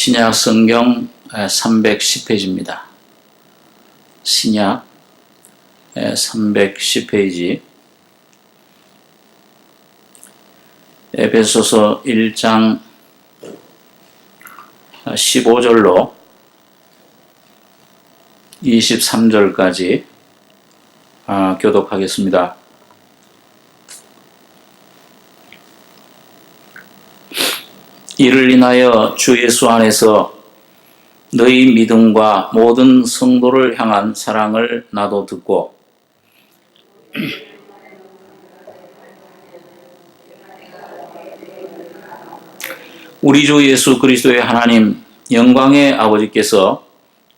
신약 성경 310페이지입니다. 신약 310페이지 에베소서 1장 15절로 23절까지 교독하겠습니다. 이를 인하여 주 예수 안에서 너희 믿음과 모든 성도를 향한 사랑을 나도 듣고 우리 주 예수 그리스도의 하나님 영광의 아버지께서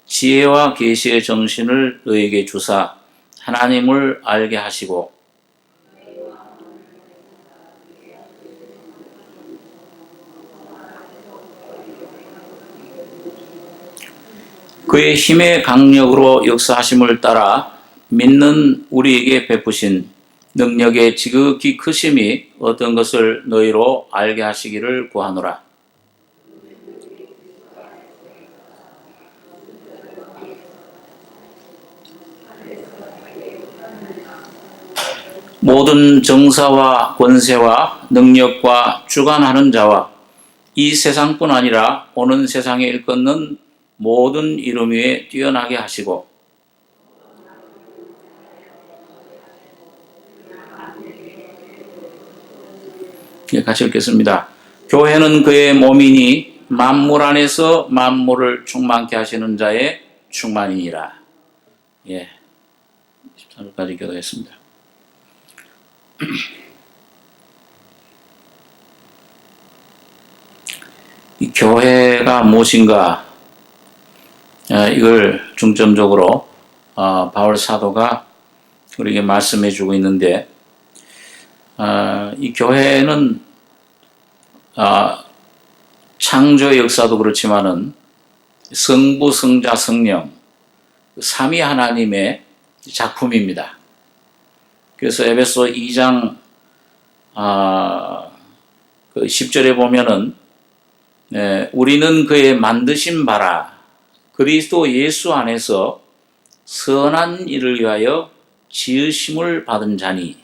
지혜와 계시의 정신을 너에게 주사 하나님을 알게 하시고 그의 힘의 강력으로 역사하심을 따라 믿는 우리에게 베푸신 능력의 지극히 크심이 어떤 것을 너희로 알게 하시기를 구하노라. 모든 정사와 권세와 능력과 주관하는 자와 이 세상뿐 아니라 오는 세상에 일컫는 모든 이름 위에 뛰어나게 하시고 같이 읽겠습니다. 교회는 그의 몸이니 만물 안에서 만물을 충만케 하시는 자의 충만이니라. 13절까지 교도했습니다. 이 교회가 무엇인가 이걸 중점적으로 바울 사도가 우리에게 말씀해 주고 있는데 이 교회는 창조의 역사도 그렇지만은 성부, 성자, 성령 삼위 하나님의 작품입니다. 그래서 에베소 2장 10절에 보면은 우리는 그의 만드신 바라 그리스도 예수 안에서 선한 일을 위하여 지으심을 받은 자니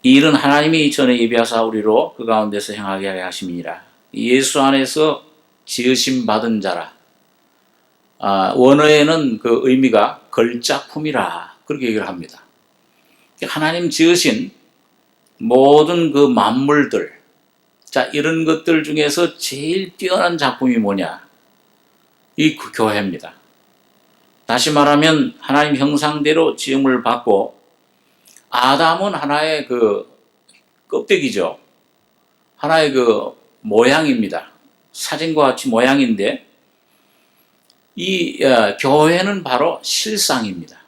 이 일은 하나님이 전에 예비하사 우리로 그 가운데서 행하게 하심이니라. 예수 안에서 지으심 받은 자라. 원어에는 그 의미가 걸작품이라 그렇게 얘기를 합니다. 하나님 지으신 모든 그 만물들, 이런 것들 중에서 제일 뛰어난 작품이 뭐냐? 이 교회입니다. 다시 말하면 하나님 형상대로 지음을 받고 아담은 하나의 그 껍데기죠. 하나의 그 모양입니다. 사진과 같이 모양인데 이 교회는 바로 실상입니다.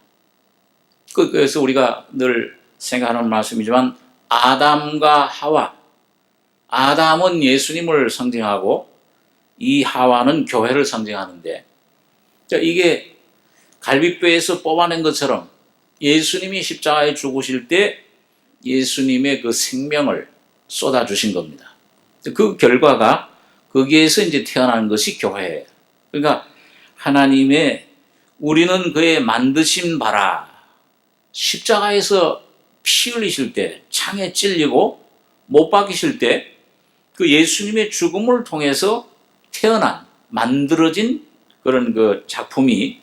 그래서 우리가 늘 생각하는 말씀이지만 아담과 하와, 아담은 예수님을 상징하고 이 하와는 교회를 상징하는데 이게 갈빗뼈에서 뽑아낸 것처럼 예수님이 십자가에 죽으실 때 예수님의 그 생명을 쏟아주신 겁니다. 그 결과가 거기에서 이제 태어난 것이 교회예요. 그러니까 하나님의 우리는 그의 만드신 바라 십자가에서 피 흘리실 때 창에 찔리고 못 박이실 때 그 예수님의 죽음을 통해서 태어난 만들어진 그런 그 작품이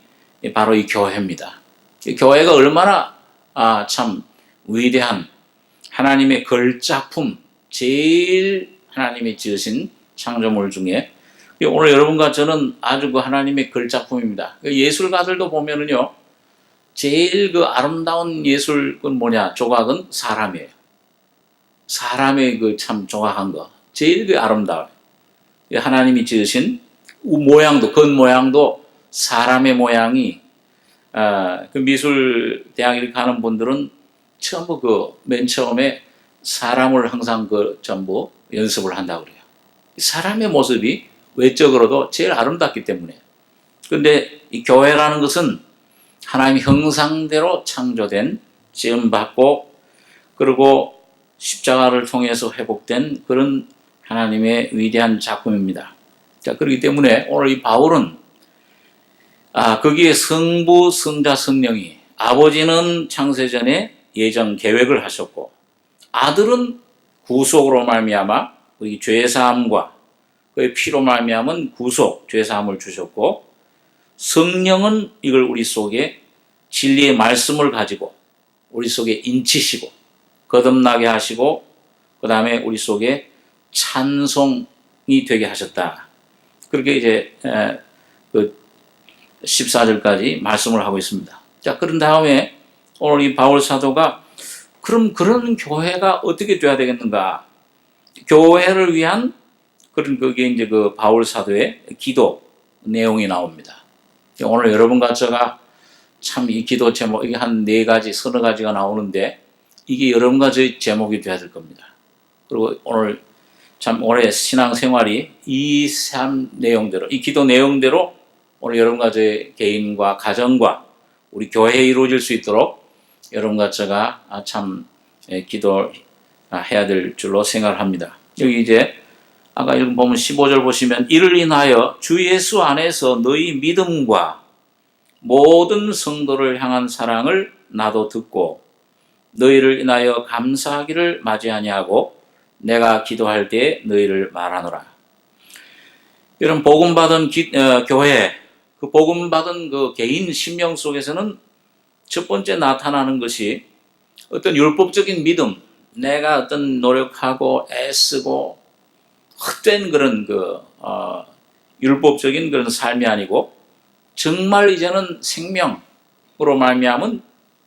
바로 이 교회입니다. 교회가 얼마나 참 위대한 하나님의 걸작품, 제일 하나님이 지으신 창조물 중에 오늘 여러분과 저는 아주 그 하나님의 걸작품입니다. 예술가들도 보면은요, 제일 그 아름다운 예술은 뭐냐? 조각은 사람이에요. 사람의 그 참 조각한 거, 제일 그 아름다워요. 하나님이 지으신 모양도, 겉모양도 사람의 모양이 그 미술 대학에 가는 분들은 전부 맨 처음에 사람을 항상 전부 연습을 한다고 그래요. 사람의 모습이 외적으로도 제일 아름답기 때문에. 그런데 이 교회라는 것은 하나님 형상대로 창조된, 지음받고, 그리고 십자가를 통해서 회복된 그런 하나님의 위대한 작품입니다. 자, 그렇기 때문에 오늘 이 바울은 거기에 성부, 성자, 성령이 아버지는 창세전에 예정 계획을 하셨고 아들은 구속으로 말미암아 이 죄사함과 그의 피로 말미암은 구속, 죄사함을 주셨고 성령은 이걸 우리 속에 진리의 말씀을 가지고 우리 속에 인치시고 거듭나게 하시고 그 다음에 우리 속에 찬송이 되게 하셨다. 그렇게 이제 그 14절까지 말씀을 하고 있습니다. 자, 그런 다음에 오늘 이 바울 사도가 그럼 그런 교회가 어떻게 돼야 되겠는가? 교회를 위한 그런 그게 이제 그 바울 사도의 기도 내용이 나옵니다. 오늘 여러분과 제가 참 이 기도 제목 이게 한 4가지, 서너 가지가 나오는데 이게 여러분과 저의 제목이 돼야 될 겁니다. 그리고 오늘 참 올해 신앙생활이 이 삶 내용대로, 이 기도 내용대로 오늘 여러분과 저의 개인과 가정과 우리 교회에 이루어질 수 있도록 여러분과 제가 참 기도해야 될 줄로 생각을 합니다. 여기 이제 아까 읽어보면 15절 보시면 이를 인하여 주 예수 안에서 너희 믿음과 모든 성도를 향한 사랑을 나도 듣고 너희를 인하여 감사하기를 마지 아니하고 내가 기도할 때 너희를 말하노라. 이런 복음받은 교회, 그 복음받은 그 개인 심령 속에서는 첫 번째 나타나는 것이 어떤 율법적인 믿음, 내가 어떤 노력하고 애쓰고 헛된 그런 율법적인 그런 삶이 아니고 정말 이제는 생명으로 말미암은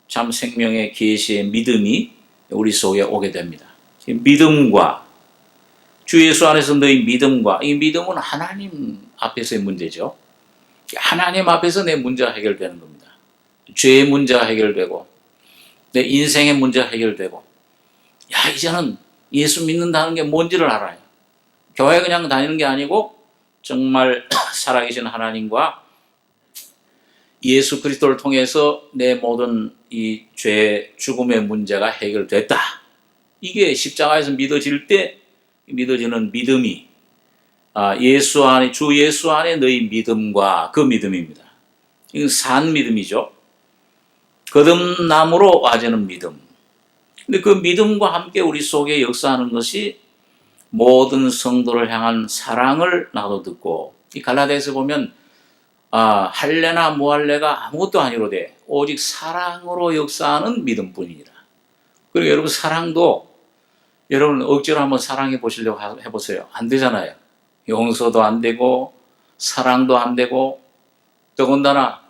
참 생명의 계시의 믿음이 우리 속에 오게 됩니다. 믿음과 주 예수 안에서 너희 믿음과 이 믿음은 하나님 앞에서의 문제죠. 하나님 앞에서 내 문제가 해결되는 겁니다. 죄의 문제가 해결되고 내 인생의 문제가 해결되고 이제는 예수 믿는다는 게 뭔지를 알아요. 교회 그냥 다니는 게 아니고 정말 살아계신 하나님과 예수 그리스도를 통해서 내 모든 이 죄, 죽음의 문제가 해결됐다. 이게 십자가에서 믿어질 때 믿어지는 믿음이 예수 안에, 주 예수 안에 너희 믿음과 그 믿음입니다. 이건 산 믿음이죠. 거듭남으로 와지는 믿음. 근데 그 믿음과 함께 우리 속에 역사하는 것이 모든 성도를 향한 사랑을 나도 듣고 이 갈라디아서 보면 할례나 무할례가 아무것도 아니로되 오직 사랑으로 역사하는 믿음뿐이니라. 그리고 여러분 사랑도 여러분 억지로 한번 사랑해 보시려고 해보세요. 안 되잖아요. 용서도 안 되고 사랑도 안 되고 더군다나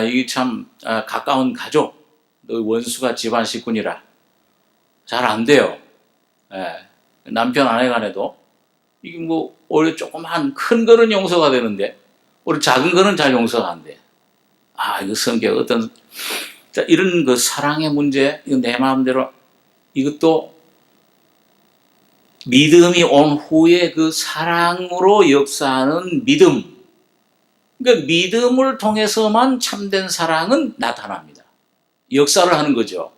이게 참 가까운 가족, 너 원수가 집안 식구니라 잘 안 돼요. 남편 아내 간에도 이게 뭐 오히려 조그만 큰 거는 용서가 되는데 우리 작은 거는 잘 용서가 안 돼. 이거 성격 어떤 자 이런 그 사랑의 문제 이거 내 마음대로 이것도 믿음이 온 후에 그 사랑으로 역사하는 믿음. 그러니까 믿음을 통해서만 참된 사랑은 나타납니다. 역사를 하는 거죠.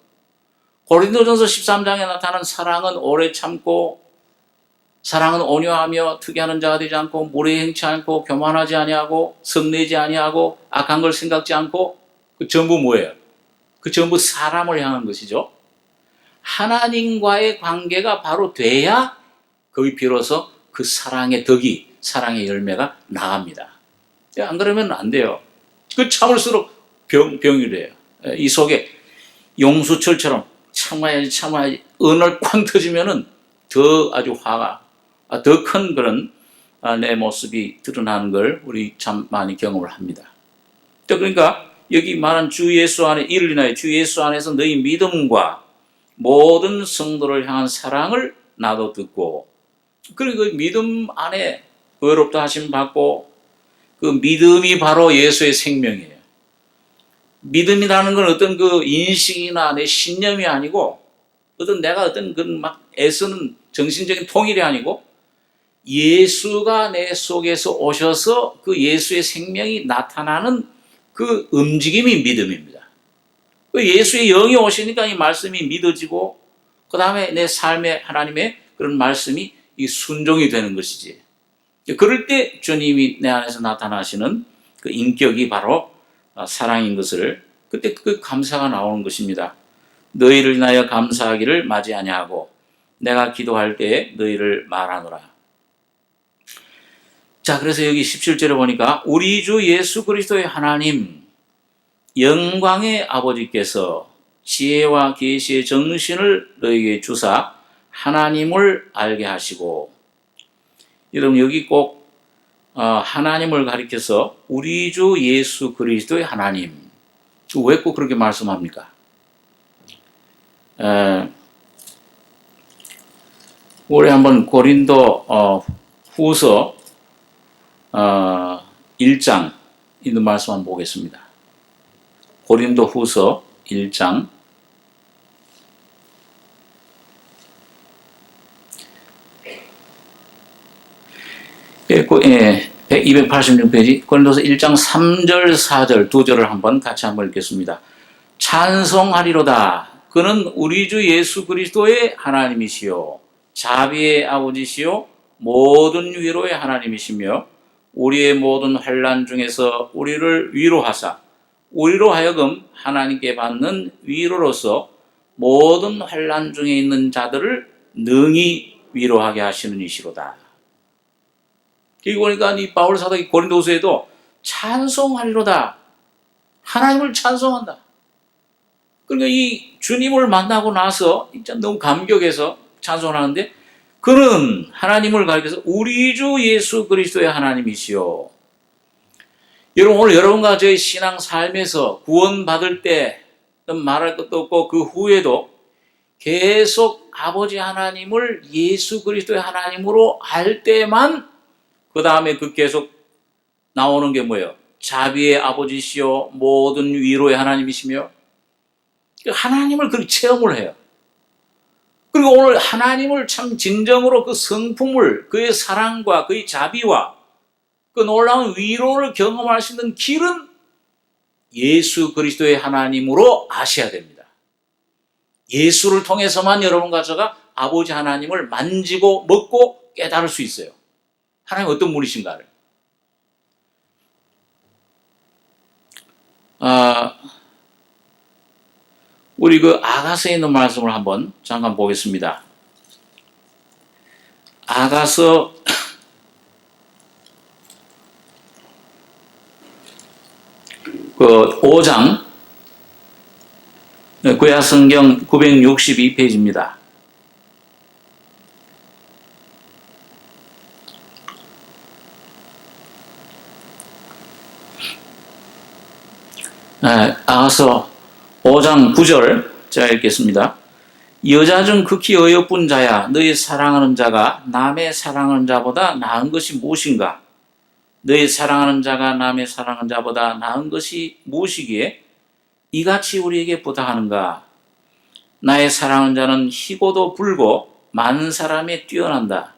고린도전서 13장에 나타난 사랑은 오래 참고 사랑은 온유하며 특이하는 자가 되지 않고 무례 행치 않고 교만하지 아니하고 성내지 아니하고 악한 걸 생각지 않고 그 전부 뭐예요? 그 전부 사람을 향한 것이죠. 하나님과의 관계가 바로 돼야 거기 비로소 그 사랑의 덕이 사랑의 열매가 나갑니다. 안 그러면 안 돼요. 그 참을수록 병이 돼요. 이 속에 용수철처럼 참아야지 언을 쾅 터지면은 더 아주 화가 더 큰 그런 내 모습이 드러나는 걸 우리 참 많이 경험을 합니다. 그러니까 여기 말한 주 예수 안에 이를 인하여 주 예수 안에서 너희 믿음과 모든 성도를 향한 사랑을 나도 듣고 그리고 그 믿음 안에 의롭다 하심 받고 그 믿음이 바로 예수의 생명이에요. 믿음이라는 건 어떤 그 인식이나 내 신념이 아니고 어떤 내가 어떤 그 막 애쓰는 정신적인 통일이 아니고 예수가 내 속에서 오셔서 그 예수의 생명이 나타나는 그 움직임이 믿음입니다. 그 예수의 영이 오시니까 이 말씀이 믿어지고 그 다음에 내 삶에 하나님의 그런 말씀이 이 순종이 되는 것이지. 그럴 때 주님이 내 안에서 나타나시는 그 인격이 바로 사랑인 것을, 그때 그 감사가 나오는 것입니다. 너희를 인하여 감사하기를 마지 아니하고 내가 기도할 때에 너희를 말하노라. 자, 그래서 여기 17절에 보니까 우리 주 예수 그리스도의 하나님 영광의 아버지께서 지혜와 계시의 정신을 너희에게 주사 하나님을 알게 하시고, 여러분 여기 꼭 하나님을 가리켜서 우리 주 예수 그리스도의 하나님, 왜 꼭 그렇게 말씀합니까? 올해 한번 고린도 후서 1장 있는 말씀 한번 보겠습니다. 고린도 후서 1장 286페이지 고린도서 1장 3절 4절 두 절을 같이 한번 읽겠습니다. 찬송하리로다. 그는 우리 주 예수 그리스도의 하나님이시요 자비의 아버지시요 모든 위로의 하나님이시며 우리의 모든 환난 중에서 우리를 위로하사 우리로 하여금 하나님께 받는 위로로서 모든 환난 중에 있는 자들을 능히 위로하게 하시는 이시로다. 여기 보니까 이 바울 사도가 고린도후서에도 찬송하리로다. 하나님을 찬송한다. 그러니까 이 주님을 만나고 나서 진짜 너무 감격해서 찬송을 하는데, 그는 하나님을 가리켜서 우리 주 예수 그리스도의 하나님이시요. 여러분 오늘 여러분과 저희 신앙 삶에서 구원받을 때 말할 것도 없고 그 후에도 계속 아버지 하나님을 예수 그리스도의 하나님으로 알 때만 그 다음에 그 계속 나오는 게 뭐예요? 자비의 아버지시요 모든 위로의 하나님이시며, 하나님을 그렇게 체험을 해요. 그리고 오늘 하나님을 참 진정으로 그 성품을, 그의 사랑과 그의 자비와 그 놀라운 위로를 경험할 수 있는 길은 예수 그리스도의 하나님으로 아셔야 됩니다. 예수를 통해서만 여러분과 제가 아버지 하나님을 만지고 먹고 깨달을 수 있어요. 하나님 어떤 분이신가를. 우리 그 아가서에 있는 말씀을 한번 잠깐 보겠습니다. 아가서 그 5장 구약성경 962페이지입니다. 아가서 5장 9절 제가 읽겠습니다. 여자 중 극히 어여쁜 자야, 너희 사랑하는 자가 남의 사랑하는 자보다 나은 것이 무엇인가? 너희 사랑하는 자가 남의 사랑하는 자보다 나은 것이 무엇이기에 이같이 우리에게 부탁하는가? 나의 사랑하는 자는 희고도 붉고 많은 사람에 뛰어난다.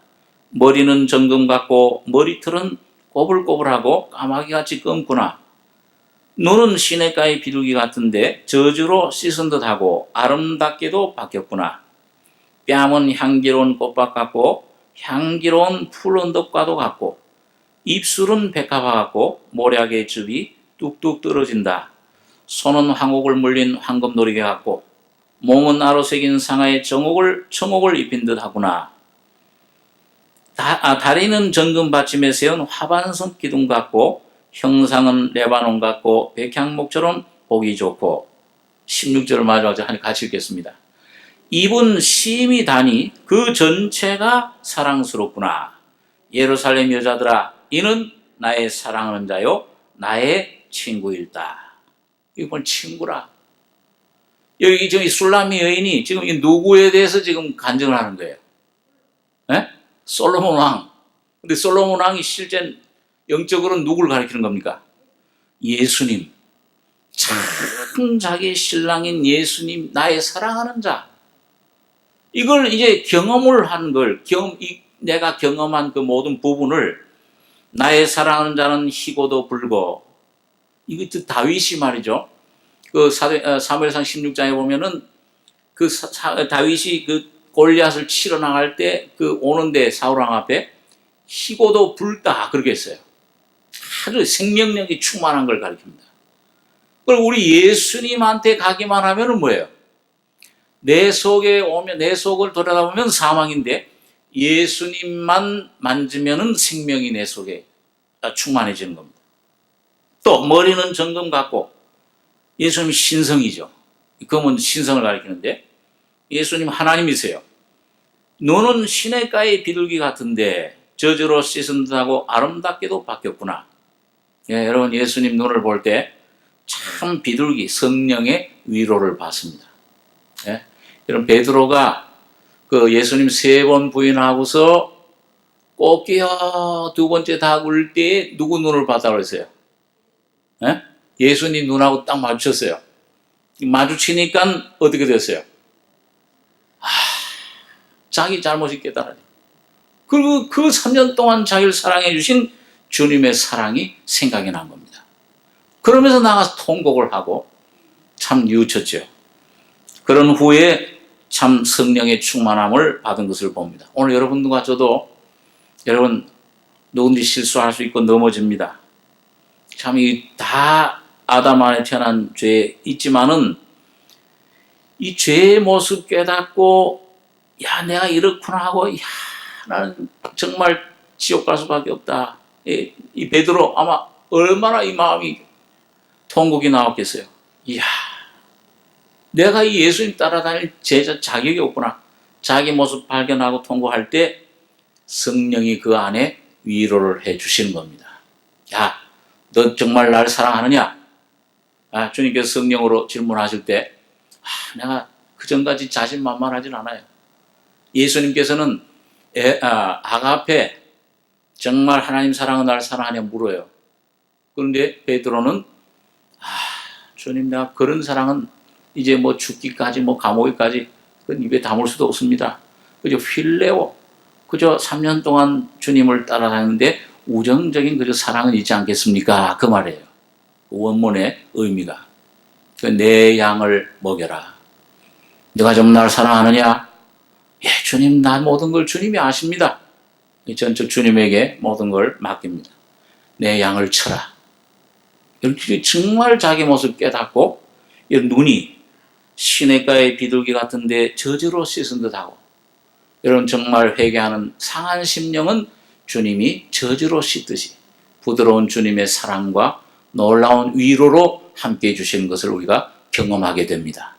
머리는 정금 같고 머리털은 꼬불꼬불하고 까마귀같이 검구나. 눈은 시냇가의 비둘기 같은데 저주로 씻은 듯하고 아름답게도 바뀌었구나. 뺨은 향기로운 꽃밭 같고 향기로운 풀 언덕과도 같고 입술은 백합화 같고 모략의 즙이 뚝뚝 떨어진다. 손은 황옥을 물린 황금노리개 같고 몸은 나로 새긴 상아의 청옥을 입힌 듯 하구나. 다리는 정금 받침에 세운 화반석 기둥 같고 형상은 레바논 같고 백향목처럼 보기 좋고. 16절을 마지막으로 같이 읽겠습니다. 입은 심히 다니 그 전체가 사랑스럽구나. 예루살렘 여자들아, 이는 나의 사랑하는 자요 나의 친구일다. 이건 친구라. 여기 지금 이 술라미 여인이 지금 이 누구에 대해서 지금 간증을 하는 거예요? 네? 솔로몬 왕. 근데 솔로몬 왕이 실제 영적으로는 누구를 가리키는 겁니까? 예수님. 참 자기 신랑인 예수님, 나의 사랑하는 자. 이걸 이제 경험을 한 걸, 내가 경험한 그 모든 부분을 나의 사랑하는 자는 희고도 붉고, 이거 다윗이 말이죠. 그 사무엘상 16장에 보면은 그 다윗이 그 골리앗을 치러 나갈 때 그 오는데 사울왕 앞에 희고도 붉다 그렇게 했어요. 아주 생명력이 충만한 걸 가리킵니다. 그리고 우리 예수님한테 가기만 하면은 뭐예요? 내 속에 오면, 내 속을 돌아다보면 사망인데 예수님만 만지면은 생명이 내 속에 충만해지는 겁니다. 또 머리는 정금 같고 예수님 신성이죠. 금은 신성을 가리키는데 예수님 하나님이세요. 눈은 시냇가의 비둘기 같은데 저주로 씻은 듯하고 아름답게도 바뀌었구나. 예, 여러분 예수님 눈을 볼 때 참 비둘기 성령의 위로를 받습니다. 예? 여러분 베드로가 그 예수님 3번 부인하고서 꽃기어 2번째 다 울 때 누구 눈을 봤다고 그랬어요? 예? 예수님 눈하고 딱 마주쳤어요. 마주치니까 어떻게 됐어요? 자기 잘못이 깨달아요. 그리고 그 3년 동안 자기를 사랑해 주신 주님의 사랑이 생각이 난 겁니다. 그러면서 나가서 통곡을 하고 참 뉘우쳤죠. 그런 후에 참 성령의 충만함을 받은 것을 봅니다. 오늘 여러분과 저도 여러분 누군지 실수할 수 있고 넘어집니다. 참 이 다 아담 안에 태어난 죄 있지만은 이 죄의 모습 깨닫고 야 내가 이렇구나 하고 야 나는 정말 지옥 갈 수밖에 없다. 이 베드로 아마 얼마나 이 마음이 통곡이 나왔겠어요. 이야 내가 이 예수님 따라다닐 제자 자격이 없구나. 자기 모습 발견하고 통곡할 때 성령이 그 안에 위로를 해 주시는 겁니다. 야, 너 정말 나를 사랑하느냐? 주님께서 성령으로 질문하실 때 내가 그전까지 자신만만하진 않아요. 예수님께서는 아가페 정말 하나님 사랑은 나를 사랑하냐 물어요. 그런데 베드로는 주님 내가 그런 사랑은 이제 뭐 죽기까지 뭐 감옥에까지 그건 입에 담을 수도 없습니다. 그저 필레오 그저 3년 동안 주님을 따라다니는데 우정적인 그저 사랑은 있지 않겠습니까? 그 말이에요. 원문의 의미가 내 양을 먹여라. 네가 좀 나를 사랑하느냐? 예, 주님 나 모든 걸 주님이 아십니다. 전적 주님에게 모든 걸 맡깁니다. 내 양을 쳐라. 이렇게 정말 자기 모습 깨닫고 눈이 시냇가의 비둘기 같은데 저주로 씻은 듯하고 여러분 정말 회개하는 상한 심령은 주님이 저주로 씻듯이 부드러운 주님의 사랑과 놀라운 위로로 함께해 주시는 것을 우리가 경험하게 됩니다.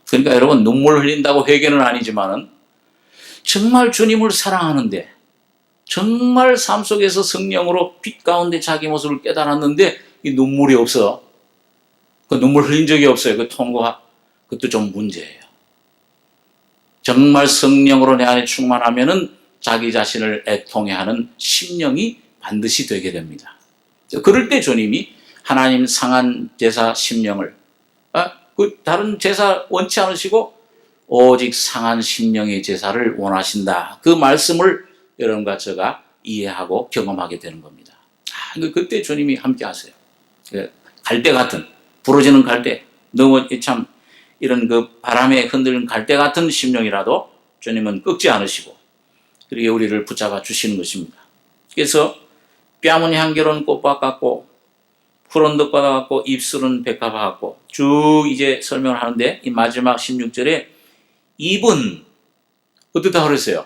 그러니까 여러분 눈물 흘린다고 회개는 아니지만은 정말 주님을 사랑하는데 정말 삶 속에서 성령으로 빛 가운데 자기 모습을 깨달았는데 이 눈물이 없어. 그 눈물 흘린 적이 없어요. 그 통과 그것도 좀 문제예요. 정말 성령으로 내 안에 충만하면은 자기 자신을 애통해 하는 심령이 반드시 되게 됩니다. 그럴 때 주님이 하나님 상한 제사 심령을 그 다른 제사 원치 않으시고 오직 상한 심령의 제사를 원하신다. 그 말씀을 여러분과 제가 이해하고 경험하게 되는 겁니다. 그때 주님이 함께 하세요. 갈대 같은 부러지는 갈대 너무 참 이런 그 바람에 흔들리는 갈대 같은 심령이라도 주님은 꺾지 않으시고 그리고 우리를 붙잡아 주시는 것입니다. 그래서 뺨은 향기로운 꽃밭 같고 푸른 덕바다 같고 입술은 백합화 같고 쭉 이제 설명을 하는데 이 마지막 16절에 입은 어떻다 그랬어요?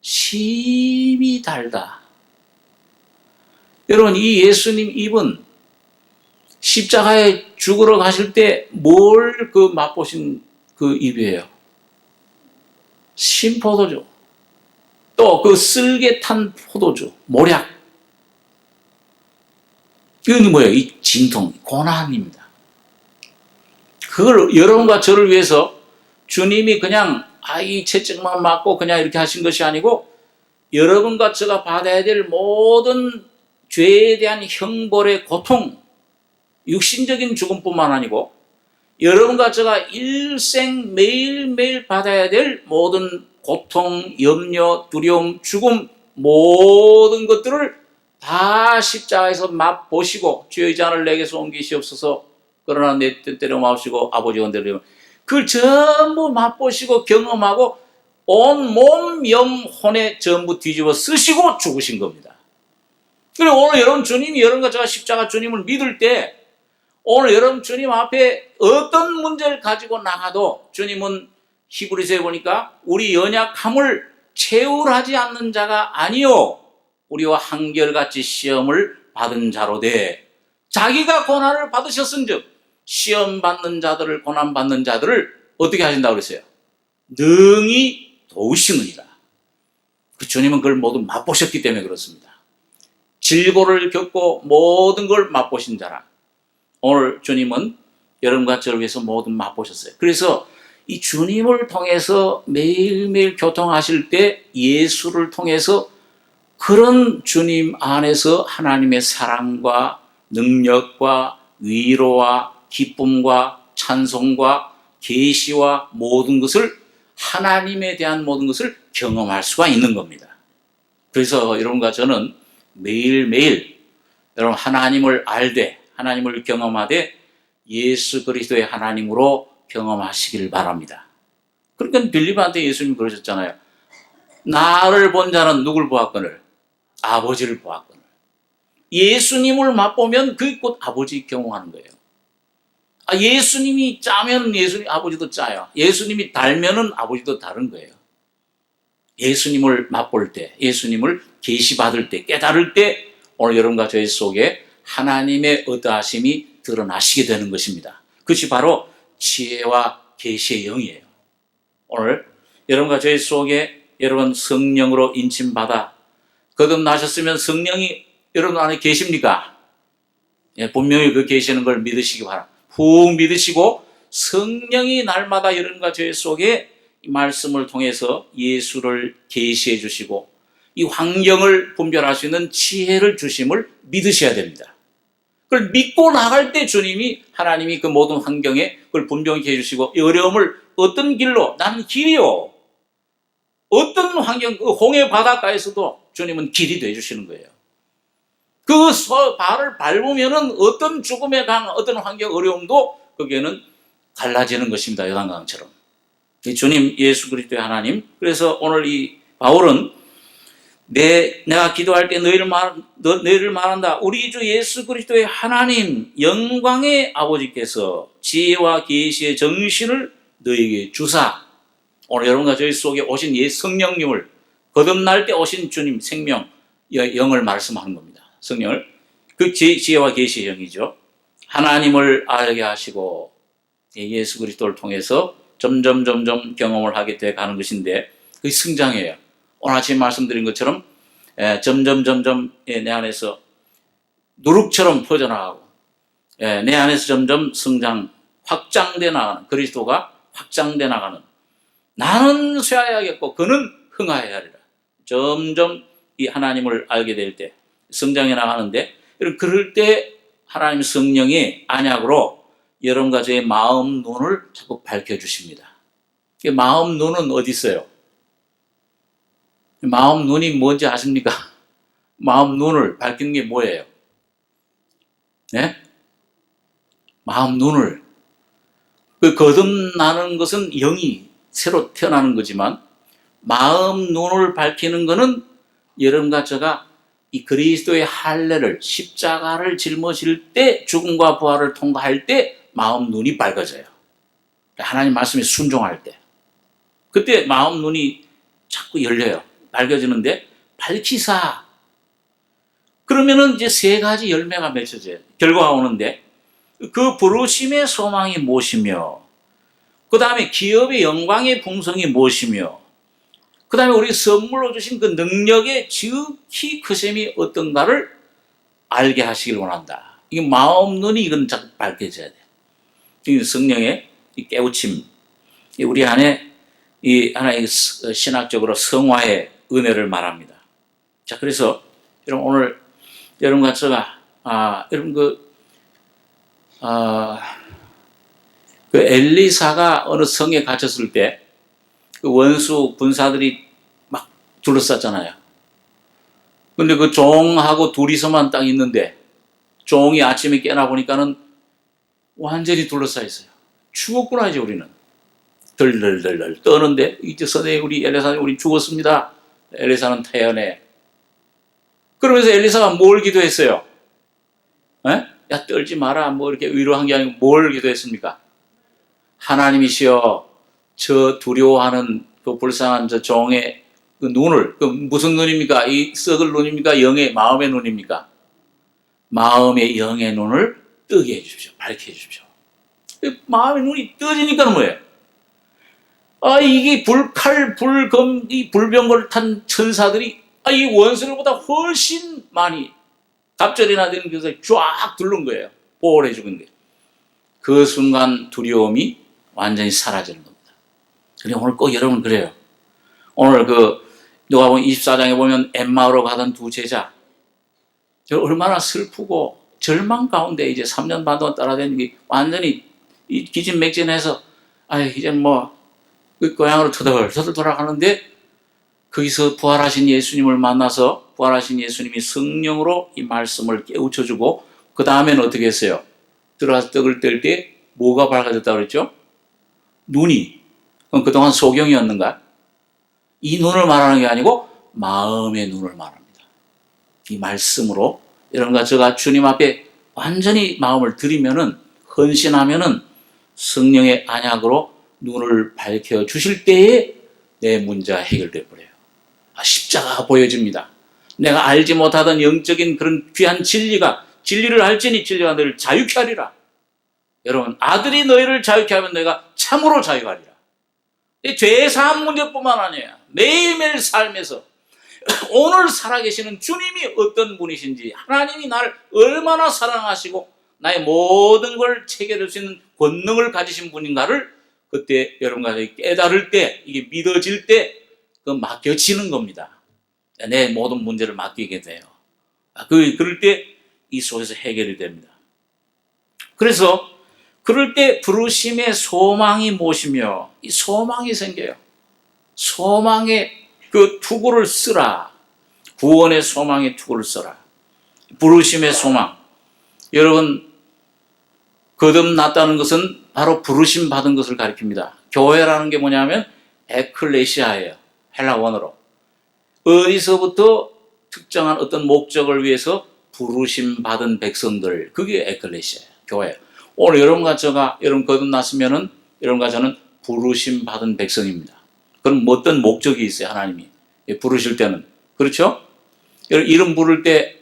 심이 달다. 여러분 이 예수님 입은 십자가에 죽으러 가실 때 뭘 그 맛보신 그 입이에요? 신포도주. 또 그 쓸개 탄 포도주, 모략. 이건 뭐예요? 이 진통, 고난입니다. 그걸 여러분과 저를 위해서 주님이 그냥 이 채찍만 맞고 그냥 이렇게 하신 것이 아니고 여러분과 제가 받아야 될 모든 죄에 대한 형벌의 고통, 육신적인 죽음뿐만 아니고 여러분과 제가 일생 매일매일 받아야 될 모든 고통, 염려, 두려움, 죽음 모든 것들을 다 십자가에서 맛보시고 주의 잔을 내게서 옮기시옵소서 그러나 내 뜻대로 마옵시고 아버지 원대로 그걸 전부 맛보시고 경험하고 온몸 영혼에 전부 뒤집어 쓰시고 죽으신 겁니다. 그리고 오늘 여러분 주님이 여러분과 제가 십자가 주님을 믿을 때 오늘 여러분 주님 앞에 어떤 문제를 가지고 나가도 주님은 히브리서에 보니까 우리 연약함을 채울하지 않는 자가 아니요 우리와 한결같이 시험을 받은 자로 돼 자기가 고난을 받으셨은즉 시험 받는 자들을 고난 받는 자들을 어떻게 하신다고 그랬어요? 능히 도우시느니라. 그 주님은 그걸 모두 맛보셨기 때문에 그렇습니다. 질고를 겪고 모든 걸 맛보신 자라. 오늘 주님은 여러분과 저를 위해서 모든 맛보셨어요. 그래서 이 주님을 통해서 매일매일 교통하실 때 예수를 통해서 그런 주님 안에서 하나님의 사랑과 능력과 위로와 기쁨과 찬송과 계시와 모든 것을 하나님에 대한 모든 것을 경험할 수가 있는 겁니다. 그래서 여러분과 저는 매일매일 여러분 하나님을 알되 하나님을 경험하되 예수 그리스도의 하나님으로 경험하시길 바랍니다. 그러니까 빌립보한테 예수님이 그러셨잖아요. 나를 본 자는 누굴 보았거늘? 아버지를 보았거늘. 예수님을 맛보면 그게 곧 아버지 경험하는 거예요. 예수님이 짜면 예수님 아버지도 짜요. 예수님이 달면은 아버지도 다른 거예요. 예수님을 맛볼 때, 예수님을 계시받을 때, 깨달을 때 오늘 여러분과 저희 속에 하나님의 어떠하심이 드러나시게 되는 것입니다. 그것이 바로 지혜와 계시의 영이에요. 오늘 여러분과 저희 속에 여러분 성령으로 인침받아 거듭나셨으면 성령이 여러분 안에 계십니까? 예, 분명히 그 계시는 걸 믿으시기 바랍니다. 푹 믿으시고 성령이 날마다 여러분과 저희 속에 이 말씀을 통해서 예수를 계시해 주시고 이 환경을 분별할 수 있는 지혜를 주심을 믿으셔야 됩니다. 그걸 믿고 나갈 때 주님이 하나님이 그 모든 환경에 그걸 분명히 해주시고 이 어려움을 어떤 길로 나는 길이요 어떤 환경 그 홍해 바닷가에서도 주님은 길이 되어주시는 거예요. 그 발을 밟으면은 어떤 죽음에 강한 어떤 환경 어려움도 거기에는 갈라지는 것입니다. 요단강처럼 주님 예수 그리스도의 하나님. 그래서 오늘 이 바울은 내가 기도할 때 너희를 말한다. 우리 주 예수 그리스도의 하나님 영광의 아버지께서 지혜와 계시의 정신을 너희에게 주사. 오늘 여러분과 저희 속에 오신 성령님을 거듭날 때 오신 주님 생명 영을 말씀하는 겁니다. 성령을 그 지혜와 계시의 영이죠. 하나님을 알게 하시고 예수 그리스도를 통해서 점점 경험을 하게 돼 가는 것인데 그게 성장이에요. 오늘 아침 말씀드린 것처럼 점점 내 안에서 누룩처럼 퍼져나가고 내 안에서 점점 성장 확장돼 나가는 그리스도가 확장돼 나가는 나는 쇠하여야겠고 그는 흥하여야 하리라. 점점 이 하나님을 알게 될 때 성장해 나가는데 그럴 때 하나님 성령이 안약으로 여러분과 저의 마음 눈을 자꾸 밝혀주십니다. 마음 눈은 어디 있어요? 마음 눈이 뭔지 아십니까? 마음 눈을 밝히는 게 뭐예요? 네? 마음 눈을 그 거듭나는 것은 영이 새로 태어나는 거지만 마음 눈을 밝히는 것은 여러분과 제가 이 그리스도의 할례를 십자가를 짊어질 때 죽음과 부활을 통과할 때 마음 눈이 밝아져요. 하나님 말씀에 순종할 때 그때 마음 눈이 자꾸 열려요. 밝아지는데 밝히사 그러면은 이제 세 가지 열매가 맺혀져요. 결과가 오는데 그 부르심의 소망이 무엇이며 그 다음에 기업의 영광의 풍성이 무엇이며 그 다음에 우리 선물로 주신 그 능력의 지극히 크심이 어떤가를 알게 하시길 원한다. 이게 마음 눈이 이건 자꾸 밝혀져야 돼. 성령의 이 깨우침 우리 안에 이 하나의 신학적으로 성화의 은혜를 말합니다. 자, 그래서 여러분 오늘 여러분과 제가 여러분 그 엘리사가 어느 성에 갇혔을 때 그 원수 군사들이 막 둘러쌌잖아요. 근데 그 종하고 둘이서만 딱 있는데 종이 아침에 깨나 보니까는 완전히 둘러싸여 있어요. 죽었구나 이제 우리는. 덜덜덜덜 떠는데 이제 선생님 우리 엘리사님 우리 죽었습니다. 엘리사는 태연해. 그러면서 엘리사가 뭘 기도했어요? 에? 야 떨지 마라 뭐 이렇게 위로한 게 아니고 뭘 기도했습니까? 하나님이시여 저 두려워하는 그 불쌍한 저 종의 그 눈을 그 무슨 눈입니까? 이 썩을 눈입니까? 영의 마음의 눈입니까? 마음의 영의 눈을 뜨게 해주십시오. 밝게 해주십시오. 마음의 눈이 떠지니까 뭐예요? 아 이게 불칼불검 이 불병거를 탄 천사들이 이 원수들보다 훨씬 많이 갑절이나 되는 것을 쫙 둘른 거예요. 보호를 해주는 거예요. 그 순간 두려움이 완전히 사라지는 겁니다. 그런데 오늘 꼭 여러분 그래요. 오늘 누가복음 24장에 보면 엠마오로 가던 두 제자 얼마나 슬프고 절망 가운데 이제 3년 반 동안 따라다니는 게 완전히 기진맥진해서 이제 그 고향으로 터덜터덜 돌아가는데 거기서 부활하신 예수님을 만나서 부활하신 예수님이 성령으로 이 말씀을 깨우쳐주고 그 다음에는 어떻게 했어요? 들어가서 떡을 뗄 때 뭐가 밝아졌다고 그랬죠? 눈이. 그럼 그동안 소경이었는가? 이 눈을 말하는 게 아니고 마음의 눈을 말합니다. 이 말씀으로 여러분과 제가 주님 앞에 완전히 마음을 들이면은 헌신하면은 성령의 안약으로 눈을 밝혀 주실 때에 내 문제가 해결돼 버려요. 십자가가 보여집니다. 내가 알지 못하던 영적인 그런 귀한 진리를 알지니 진리가 너희를 자유케 하리라. 여러분 아들이 너희를 자유케 하면 너희가 참으로 자유하리라. 죄 사함 문제뿐만 아니에요. 매일매일 삶에서 오늘 살아계시는 주님이 어떤 분이신지 하나님이 나를 얼마나 사랑하시고 나의 모든 걸 체결할 수 있는 권능을 가지신 분인가를 그때 여러분과 깨달을 때 이게 믿어질 때 그 맡겨지는 겁니다. 내 모든 문제를 맡기게 돼요. 그럴 때 이 속에서 해결이 됩니다. 그래서 그럴 때 부르심의 소망이 무엇이며 이 소망이 생겨요. 소망의 그 투구를 쓰라. 구원의 소망의 투구를 써라. 부르심의 소망. 여러분 거듭났다는 것은 바로 부르심 받은 것을 가리킵니다. 교회라는 게 뭐냐면 에클레시아예요. 헬라 원어로. 어디서부터 특정한 어떤 목적을 위해서 부르심 받은 백성들, 그게 에클레시아예요. 교회. 오늘 여러분과 제가 여러분 거듭났으면은 여러분과 저는 부르심 받은 백성입니다. 그럼 어떤 목적이 있어요, 하나님이 부르실 때는. 그렇죠? 이름 부를 때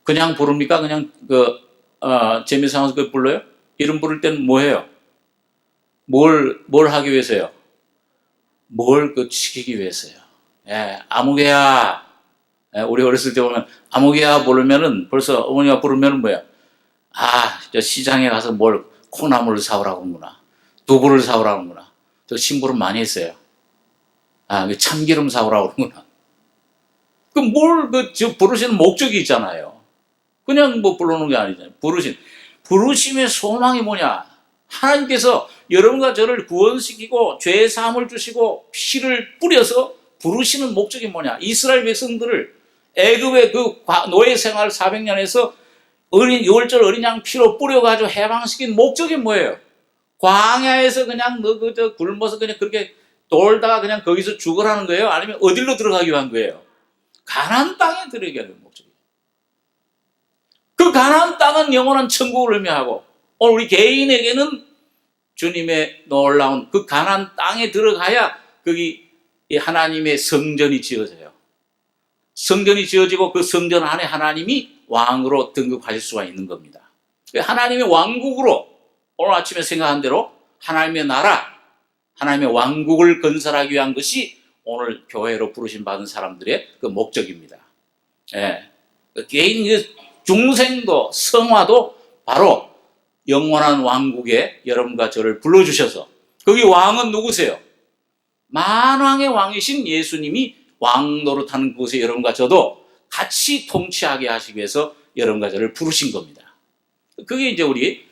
그냥 부릅니까? 그냥 재미삼아서 불러요? 이름 부를 때는 뭐예요? 뭘 하기 위해서요? 뭘 지키기 위해서요? 아무개야. 우리 어렸을 때 보면 아무개야 부르면은 벌써 어머니가 부르면은 뭐야? 저 시장에 가서 콩나물을 사오라고 하는구나. 두부를 사오라고 하는구나. 저 심부름 많이 했어요. 참기름 사오라고 하는구나. 부르시는 목적이 있잖아요. 그냥 부르는 게 아니잖아요. 부르심의 소망이 뭐냐? 하나님께서 여러분과 저를 구원시키고 죄 사함을 주시고 피를 뿌려서 부르시는 목적이 뭐냐? 이스라엘 백성들을 애굽의 노예 생활 400년에서 유월절 어린 양 피로 뿌려가지고 해방시킨 목적이 뭐예요? 광야에서 그냥 굶어서 그냥 그렇게 돌다가 그냥 거기서 죽으라는 거예요? 아니면 어디로 들어가기 위한 거예요? 가나안 땅에 들어가기 위한 목적이에요. 그 가나안 땅은 영원한 천국을 의미하고 오늘 우리 개인에게는 주님의 놀라운 그 가나안 땅에 들어가야 거기 하나님의 성전이 지어져요. 성전이 지어지고 그 성전 안에 하나님이 왕으로 등극하실 수가 있는 겁니다. 하나님의 왕국으로 오늘 아침에 생각한 대로 하나님의 나라, 하나님의 왕국을 건설하기 위한 것이 오늘 교회로 부르심 받은 사람들의 그 목적입니다. 개인 중생도 성화도 바로 영원한 왕국에 여러분과 저를 불러주셔서 거기 왕은 누구세요? 만왕의 왕이신 예수님이 왕 노릇하는 곳에 여러분과 저도 같이 통치하게 하시기 위해서 여러분과 저를 부르신 겁니다. 그게 이제 우리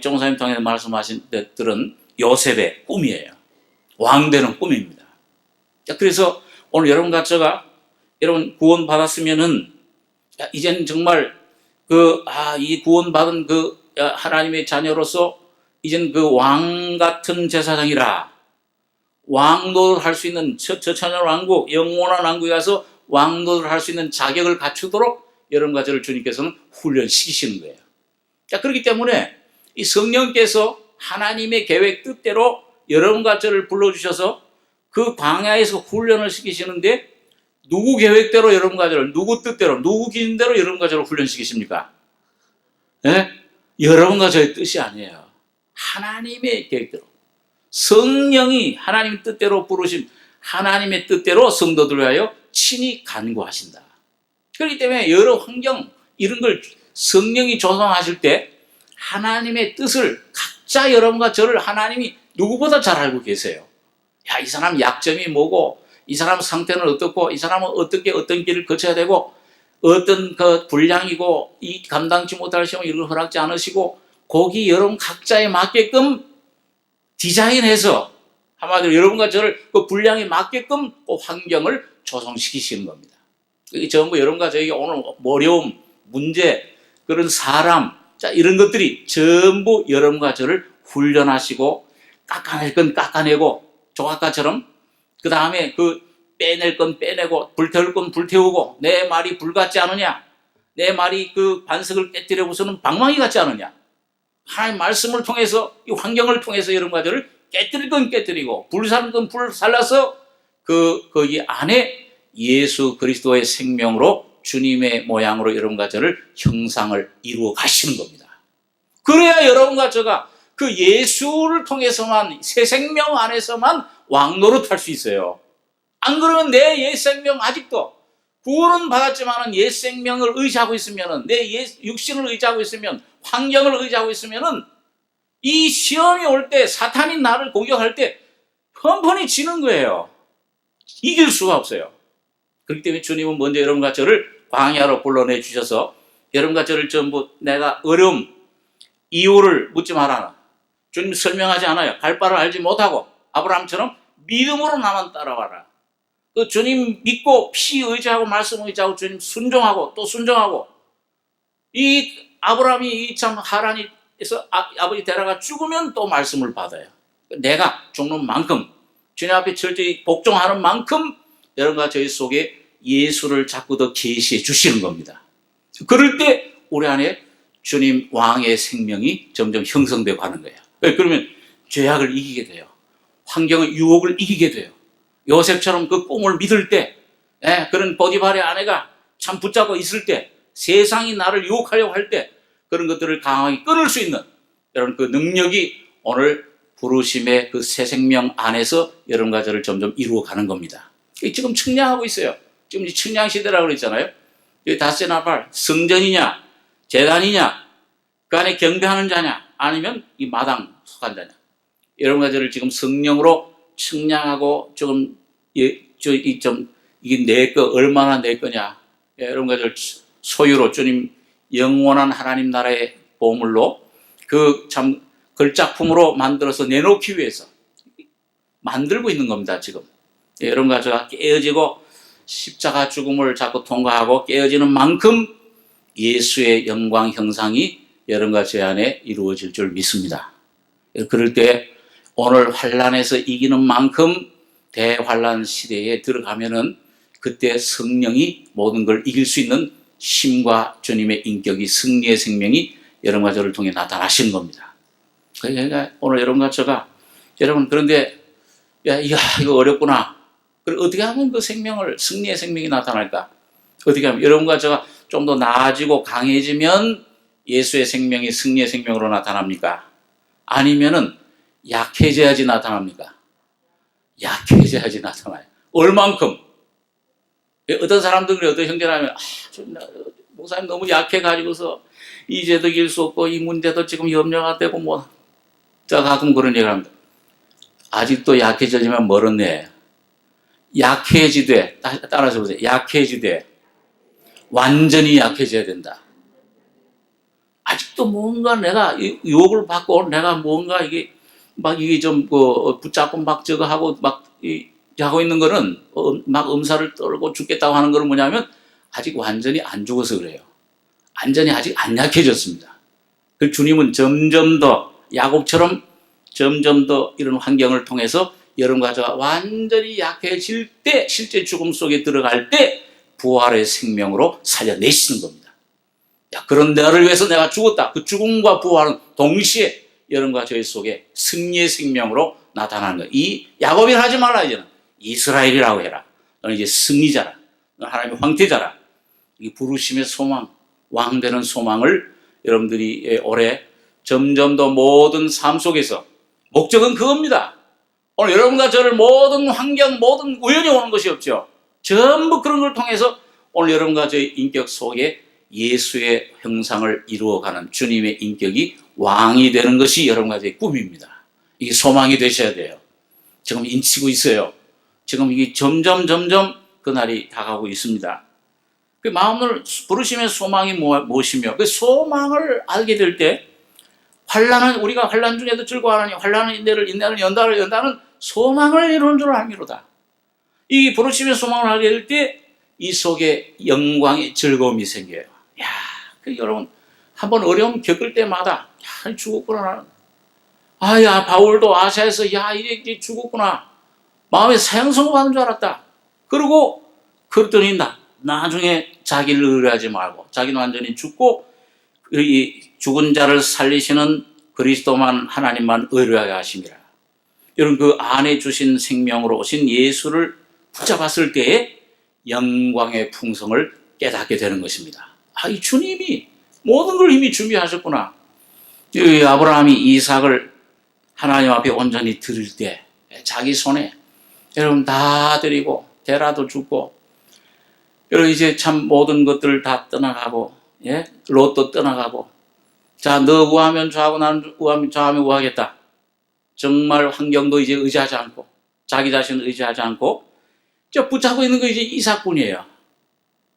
종사님 통해서 말씀하신 들은 요셉의 꿈이에요. 왕되는 꿈입니다. 그래서 오늘 여러분과 제가 여러분 구원 받았으면은 이제는 정말 이 구원 받은 하나님의 자녀로서 이제는 왕 같은 제사장이라 왕노를 할 수 있는 저천년 왕국, 영원한 왕국에 가서 왕노를 할 수 있는 자격을 갖추도록 여러분과 저를 주님께서는 훈련시키시는 거예요. 자, 그렇기 때문에 이 성령께서 하나님의 계획 뜻대로 여러분과 저를 불러주셔서 그 광야에서 훈련을 시키시는데 누구 계획대로 여러분과 저를, 누구 뜻대로, 누구 기준대로 여러분과 저를 훈련시키십니까? 네? 여러분과 저의 뜻이 아니에요. 하나님의 계획대로. 성령이 하나님 뜻대로 부르신 하나님의 뜻대로 성도들을 위하여 친히 간구하신다. 그렇기 때문에 여러 환경 이런 걸 성령이 조성하실 때 하나님의 뜻을 각자 여러분과 저를 하나님이 누구보다 잘 알고 계세요. 야, 이 사람 약점이 뭐고, 이 사람 상태는 어떻고, 이 사람은 어떻게 어떤 길을 거쳐야 되고, 어떤 그 분량이고, 이 감당치 못할 시험을 이걸 허락지 않으시고, 거기 여러분 각자에 맞게끔 디자인해서 한마디로 여러분과 저를 그 분량에 맞게끔 그 환경을 조성시키시는 겁니다. 이게 전부 여러분과 저에게 오늘 어려움, 문제, 그런 사람, 자, 이런 것들이 전부 여러분과 저를 훈련하시고 깎아낼 건 깎아내고 조각가처럼 그 다음에 그 빼낼 건 빼내고 불태울 건 불태우고 내 말이 불 같지 않으냐, 내 말이 그 반석을 깨뜨려고서는 방망이 같지 않으냐, 하나님 말씀을 통해서 이 환경을 통해서 여러분과 저를 깨뜨릴 건 깨뜨리고 불살는 건 불살라서 거기 안에 예수 그리스도의 생명으로 주님의 모양으로 여러분과 저를 형상을 이루어 가시는 겁니다. 그래야 여러분과 저가 그 예수를 통해서만 새 생명 안에서만 왕노릇할 수 있어요. 안 그러면 내 옛 생명 아직도 구원은 받았지만은 옛 생명을 의지하고 있으면은 내 옛 육신을 의지하고 있으면 환경을 의지하고 있으면은 이 시험이 올 때 사탄이 나를 공격할 때 뻔뻔히 지는 거예요. 이길 수가 없어요. 그렇기 때문에 주님은 먼저 여러분과 저를 광야로 불러내 주셔서 여러분과 저를 전부 내가 어려움, 이유를 묻지 말아라. 주님 설명하지 않아요. 갈 바를 알지 못하고 아브라함처럼 믿음으로 나만 따라와라. 그 주님 믿고 피 의지하고 말씀 의지하고 주님 순종하고 또 순종하고 이 아브라함이 참 하란에서 아버지 데려가 죽으면 또 말씀을 받아요. 내가 죽는 만큼 주님 앞에 철저히 복종하는 만큼 여러분과 저희 속에 예수를 자꾸 더 계시해 주시는 겁니다. 그럴 때 우리 안에 주님 왕의 생명이 점점 형성되고 가는 거예요. 그러면 죄악을 이기게 돼요. 환경의 유혹을 이기게 돼요. 요셉처럼 그 꿈을 믿을 때, 그런 보디발의 아내가 참 붙잡고 있을 때, 세상이 나를 유혹하려고 할 때 그런 것들을 강하게 끊을 수 있는 여러분 그 능력이 오늘 부르심의 그 새 생명 안에서 여러분과 저를 점점 이루어가는 겁니다. 지금 측량하고 있어요. 지금 측량 시대라고 그랬잖아요. 여기 닷새 나팔, 성전이냐, 제단이냐, 그 안에 경배하는 자냐, 아니면 이 마당 속한 자냐. 여러분과 저를 지금 성령으로 측량하고 조금 이게 내 거 얼마나 내 거냐. 여러분과 저를 소유로 주님 영원한 하나님 나라의 보물로 그 참 걸작품으로 만들어서 내놓기 위해서 만들고 있는 겁니다. 지금 여러분과 저가 깨어지고 십자가 죽음을 자꾸 통과하고 깨어지는 만큼 예수의 영광 형상이 여러분과 제 안에 이루어질 줄 믿습니다. 그럴 때 오늘 환란에서 이기는 만큼 대환란 시대에 들어가면은 그때 성령이 모든 걸 이길 수 있는 힘과 주님의 인격이 승리의 생명이 여러분과 저를 통해 나타나시는 겁니다. 그러니까 오늘 여러분과 저가 여러분 그런데 이거 어렵구나. 그럼 어떻게 하면 그 생명을 승리의 생명이 나타날까? 어떻게 하면 여러분과 저가 좀 더 나아지고 강해지면 예수의 생명이 승리의 생명으로 나타납니까? 아니면은 약해져야지 나타납니까? 약해져야지 나타나요. 얼만큼? 어떤 사람들이 어떤 형제라면 목사님 너무 약해가지고서 이제도 이길 수 없고 이 문제도 지금 염려가 되고 뭐 제가 가끔 그런 얘기를 합니다. 아직도 약해지면 멀었네. 약해지되 따라서 보세요. 약해지되 완전히 약해져야 된다. 아직도 뭔가 내가 유혹을 받고 내가 뭔가 이게 좀 붙잡고 막 저거 하고 막 하고 있는 거는 막 음사를 떨고 죽겠다고 하는 거는 뭐냐면 아직 완전히 안 죽어서 그래요. 완전히 아직 안 약해졌습니다. 그 주님은 점점 더 야곱처럼 점점 더 이런 환경을 통해서 여러분과 제가 완전히 약해질 때, 실제 죽음 속에 들어갈 때 부활의 생명으로 살려내시는 겁니다. 야, 그런 나를 위해서 내가 죽었다. 그 죽음과 부활은 동시에 여러분과 저희 속에 승리의 생명으로 나타나는 거예요. 이 야곱이라 하지 말라. 이제는 이스라엘이라고 해라. 너는 이제 승리자라. 너는 하나님의 황태자라. 이 부르심의 소망, 왕되는 소망을 여러분들이 올해 점점 더 모든 삶 속에서, 목적은 그겁니다. 오늘 여러분과 저를 모든 환경, 모든 우연히 오는 것이 없죠. 전부 그런 걸 통해서 오늘 여러분과 저의 인격 속에 예수의 형상을 이루어가는 주님의 인격이 왕이 되는 것이 여러분과 저의 꿈입니다. 이게 소망이 되셔야 돼요. 지금 인치고 있어요. 지금 이게 점점 그날이 다가오고 있습니다. 그 마음을 부르심의 소망이 무엇이며, 그 소망을 알게 될 때 환난은, 우리가 환난 중에도 즐거워하느니 환난은 인내를, 인내는 연단을, 연단은 소망을 이루는 줄 알미로다. 이 부르심의 소망을 알게 될 때 이 속에 영광의 즐거움이 생겨요. 야, 그 여러분 한번 어려움 겪을 때마다 야, 죽었구나 나는. 아야, 바울도 아시아에서 야, 이제 죽었구나. 마음에 사형 선고받은 줄 알았다. 그러고 그랬더니 나중에 자기를 의뢰하지 말고 자기는 완전히 죽고 이 죽은 자를 살리시는 그리스도만, 하나님만 의뢰하게 하심이라. 여러분, 그 안에 주신 생명으로 오신 예수를 붙잡았을 때에 영광의 풍성을 깨닫게 되는 것입니다. 아, 이 주님이 모든 걸 이미 준비하셨구나. 이 아브라함이 이삭을 하나님 앞에 온전히 드릴 때 자기 손에 여러분 다 드리고 데라도 죽고, 여러분 이제 참 모든 것들 다 떠나가고, 예? 롯도 떠나가고, 자, 너 우하면 좌하고 나는 좌하면 우하겠다. 정말 환경도 이제 의지하지 않고 자기 자신을 의지하지 않고 저 붙잡고 있는 거 이제 이삭뿐이에요.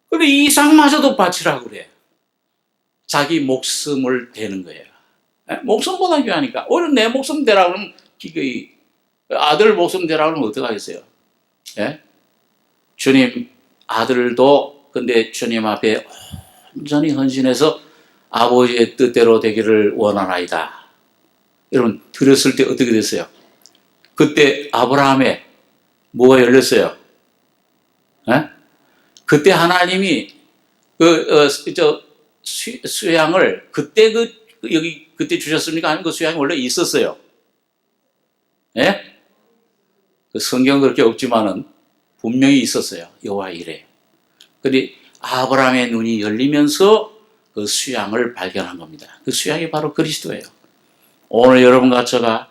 근데 이삭마저도 바치라고 그래. 자기 목숨을 대는 거예요. 목숨보다 귀하니까. 오히려 내 목숨 대라고 그러면 기꺼이, 아들 목숨 대라고 그러면 어떡하겠어요? 예? 주님 아들도 근데 주님 앞에 온전히 헌신해서 아버지의 뜻대로 되기를 원하나이다. 여러분 들었을 때 어떻게 됐어요? 그때 아브라함에 뭐가 열렸어요? 예? 그때 하나님이 수양을 그때 여기 그때 주셨습니까? 아니면 그 수양이 원래 있었어요? 예? 그 성경 그렇게 없지만은 분명히 있었어요. 여호와 이레. 그런데 아브라함의 눈이 열리면서 그 수양을 발견한 겁니다. 그 수양이 바로 그리스도예요. 오늘 여러분과 제가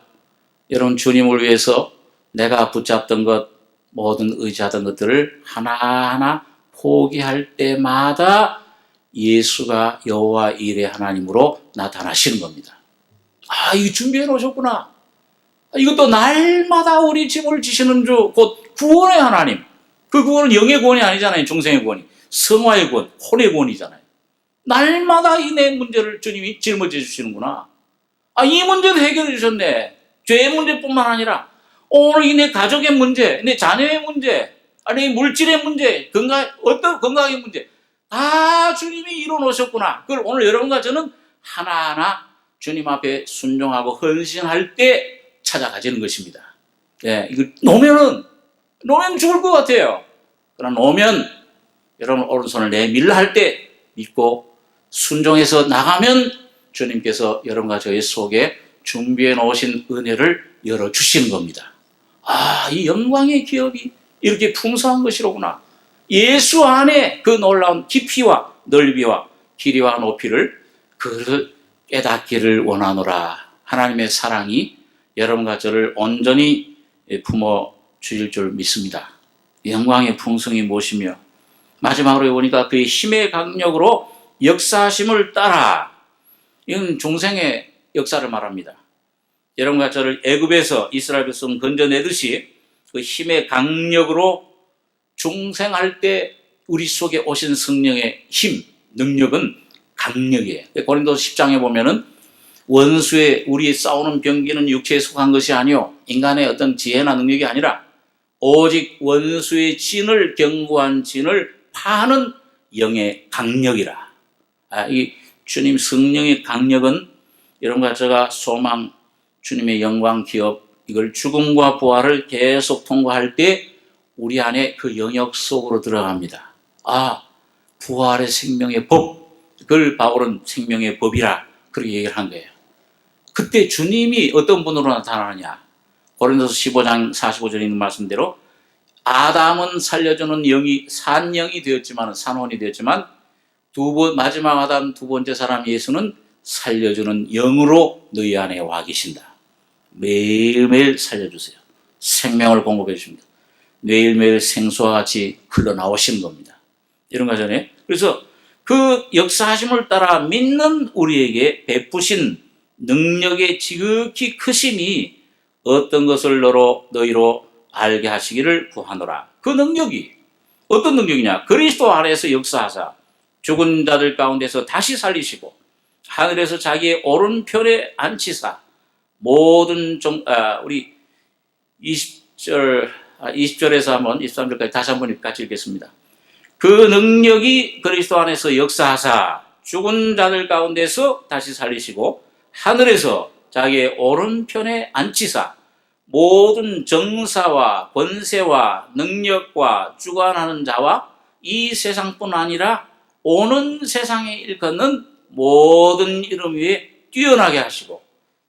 여러분 주님을 위해서 내가 붙잡던 것, 모든 의지하던 것들을 하나하나 포기할 때마다 예수가 여호와 이레 하나님으로 나타나시는 겁니다. 아, 이거 준비해 놓으셨구나. 이것도 날마다 우리 짐을 지시는 주, 곧 구원의 하나님. 그 구원은 영의 구원이 아니잖아요. 중생의 구원이. 성화의 구원, 혼의 구원이잖아요. 날마다 이 내 문제를 주님이 짊어져 주시는구나. 아, 이 문제도 해결해 주셨네. 죄의 문제뿐만 아니라 오늘 이 내 가족의 문제, 내 자녀의 문제, 아니 물질의 문제, 어떤 건강의 문제 다 주님이 이뤄놓으셨구나. 그걸 오늘 여러분과 저는 하나하나 주님 앞에 순종하고 헌신할 때 찾아가지는 것입니다. 예, 이거 놓으면 죽을 것 같아요. 그러나 놓으면 여러분 오른손을 내밀라 할 때 믿고 순종해서 나가면 주님께서 여러분과 저의 속에 준비해 놓으신 은혜를 열어주시는 겁니다. 아, 이 영광의 기업이 이렇게 풍성한 것이로구나. 예수 안에 그 놀라운 깊이와 넓이와 길이와 높이를 그를 깨닫기를 원하노라. 하나님의 사랑이 여러분과 저를 온전히 품어 주실 줄 믿습니다. 영광의 풍성이 무엇이며 마지막으로 보니까 그의 힘의 강력으로 역사하심을 따라, 이건 중생의 역사를 말합니다. 여러분과 저를 애굽에서 이스라엘 백성 건져내듯이 그 힘의 강력으로 중생할 때 우리 속에 오신 성령의 힘, 능력은 강력이에요. 고린도서 10장에 보면은 원수의 우리의 싸우는 병기는 육체에 속한 것이 아니요 인간의 어떤 지혜나 능력이 아니라 오직 원수의 진을 견고한 진을 파는 영의 강력이라. 이 주님 성령의 강력은 여러분과 제가 소망, 주님의 영광 기업, 이걸 죽음과 부활을 계속 통과할 때 우리 안에 그 영역 속으로 들어갑니다. 아, 부활의 생명의 법, 그걸 바울은 생명의 법이라 그렇게 얘기를 한 거예요. 그때 주님이 어떤 분으로 나타나느냐? 고린도서 15장 45절에 있는 말씀대로 아담은 살려주는 영이 산영이 되었지만, 산혼이 되었지만 마지막 아담 두 번째 사람 예수는 살려주는 영으로 너희 안에 와 계신다. 매일매일 살려주세요. 생명을 공급해 주십니다. 매일매일 생수와 같이 흘러나오시는 겁니다. 이런 거잖아요. 그래서 그 역사하심을 따라 믿는 우리에게 베푸신 능력의 지극히 크심이 어떤 것을 너희로 알게 하시기를 구하노라. 그 능력이 어떤 능력이냐? 그리스도 안에서 역사하사 죽은 자들 가운데서 다시 살리시고 하늘에서 자기의 오른편에 앉히사 모든 우리 20절에서 한번 23절까지 다시 한번 같이 읽겠습니다. 그 능력이 그리스도 안에서 역사하사 죽은 자들 가운데서 다시 살리시고 하늘에서 자기의 오른편에 앉히사 모든 정사와 권세와 능력과 주관하는 자와 이 세상뿐 아니라 오는 세상에 일컫는 모든 이름 위에 뛰어나게 하시고